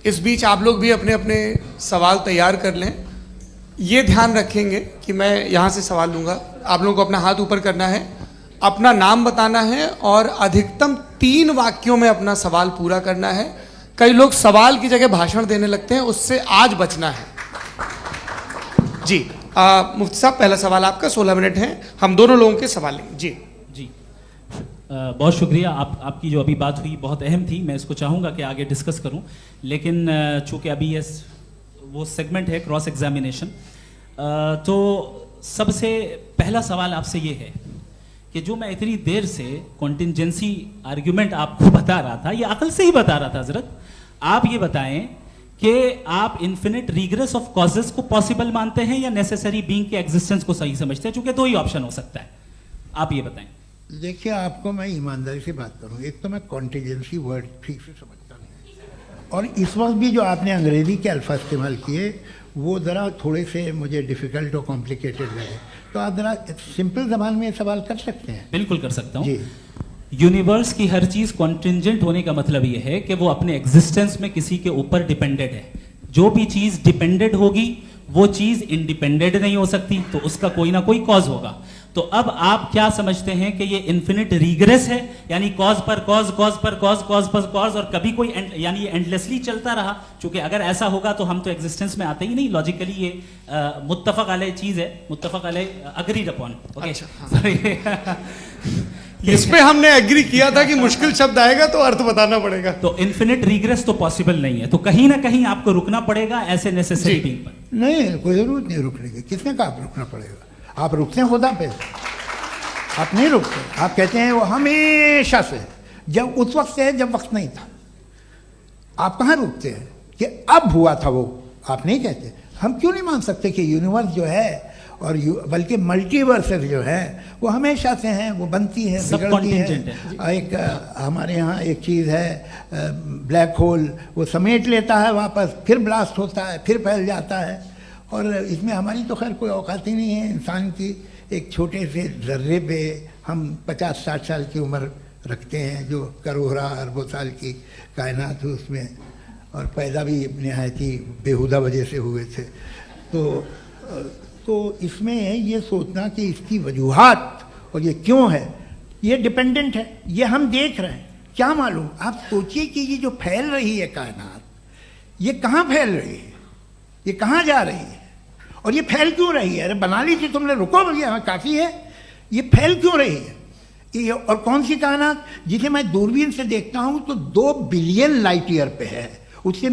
इस बीच आप लोग भी अपने अपने सवाल तैयार कर लें। ये ध्यान रखेंगे कि मैं यहाँ से सवाल लूँगा, आप लोगों को अपना हाथ ऊपर करना है, अपना नाम बताना है और अधिकतम 3 वाक्यों में अपना सवाल पूरा करना है। कई लोग सवाल की जगह भाषण देने लगते हैं, उससे आज बचना है। जी मुफ्ती साहब, पहला सवाल आपका, 16 मिनट हैं, हम दोनों लोगों के सवाल लेंगे। जी जी बहुत शुक्रिया। आपकी जो अभी बात हुई बहुत अहम थी, मैं इसको चाहूँगा कि आगे डिस्कस करूँ, लेकिन चूँकि अभी ये वो सेगमेंट है क्रॉस एग्जामिनेशन, तो सबसे पहला सवाल आपसे ये है कि जो मैं इतनी देर से कॉन्टिंजेंसी आर्ग्यूमेंट आपको बता रहा था, ये अकल से ही बता रहा था हजरत, आप ये बताएं कि आप इन्फिनिट रिग्रेस ऑफ कॉजेस को पॉसिबल मानते हैं या नेसेसरी बीइंग के एग्जिस्टेंस को सही समझते हैं, चूंकि 2 ही ऑप्शन हो सकता है, आप ये बताएं। देखिए, आपको मैं ईमानदारी से बात करूं, एक तो मैं कॉन्टिजेंसी वर्ड ठीक से समझता नहीं, और इस वक्त भी जो आपने अंग्रेजी के अल्फाज इस्तेमाल किए वो ज़रा थोड़े से मुझे डिफ़िकल्ट और कॉम्प्लिकेटेड लगे, तो आप ज़रा सिंपल ज़बान में सवाल कर सकते हैं। बिल्कुल कर सकता हूँ जी। यूनिवर्स की हर चीज कॉन्टिंजेंट होने का मतलब यह है कि वो अपने एग्जिस्टेंस में किसी के ऊपर डिपेंडेंट है। जो भी चीज डिपेंडेंट होगी वो चीज इंडिपेंडेंट नहीं हो सकती, तो उसका कोई ना कोई कॉज होगा। तो अब आप क्या समझते हैं कि ये इन्फिनिट रिग्रेस है, यानी कॉज पर कॉज, कॉज पर कॉज, कॉज पर कॉज, और कभी कोई यानी ये एंडलेसली चलता रहा? क्योंकि अगर ऐसा होगा तो हम तो एग्जिस्टेंस में आते ही नहीं। लॉजिकली ये मुत्तफक अलैह चीज है, मुत्तफक अलैह, अग्रीड अपॉन। इस पे हमने एग्री किया था कि मुश्किल शब्द आएगा तो अर्थ बताना पड़ेगा। तो इन्फिनिट रिग्रेस तो पॉसिबल नहीं है, तो कहीं ना कहीं आपको रुकना पड़ेगा ऐसे नेसेसरी बीइंग पर। नहीं, कोई जरूरत नहीं रुकने की। किसने कहा आप रुकना पड़ेगा? आप रुकते हैं खुदा पे, आप नहीं रुकते। आप कहते हैं वो हमेशा से, जब उस वक्त से है जब वक्त नहीं था। आप कहाँ रुकते हैं कि अब हुआ था वो? आप नहीं कहते। हम क्यों नहीं मान सकते कि यूनिवर्स जो है और बल्कि मल्टीवर्सेस जो है वो हमेशा से हैं, वो बनती है, बिगड़ती है। एक हमारे यहाँ एक चीज़ है, ब्लैक होल, वो समेट लेता है वापस, फिर ब्लास्ट होता है, फिर फैल जाता है। और इसमें हमारी तो खैर कोई औकात ही नहीं है इंसान की। एक छोटे से ज़र्रे पे हम 50-60 साल की उम्र रखते हैं, जो करोड़ों अरबों साल की कायनात है उसमें, और पैदा भी नहायत ही बेहुदा वजह से हुए थे। तो इसमें ये सोचना कि इसकी वजूहात और ये क्यों है, ये डिपेंडेंट है, ये हम देख रहे हैं, क्या मालूम। आप सोचिए कि ये जो फैल रही है कायनात, ये कहाँ फैल रही है, ये कहाँ जा रही है, और ये फैल क्यों रही है? अरे बना ली थी तुमने, रुको भैया, काफ़ी है। ये फैल क्यों रही है? ये और कौन सी कायनात जिसे मैं दूरबीन से देखता हूँ तो 2 बिलियन लाइट ईयर पे है, उससे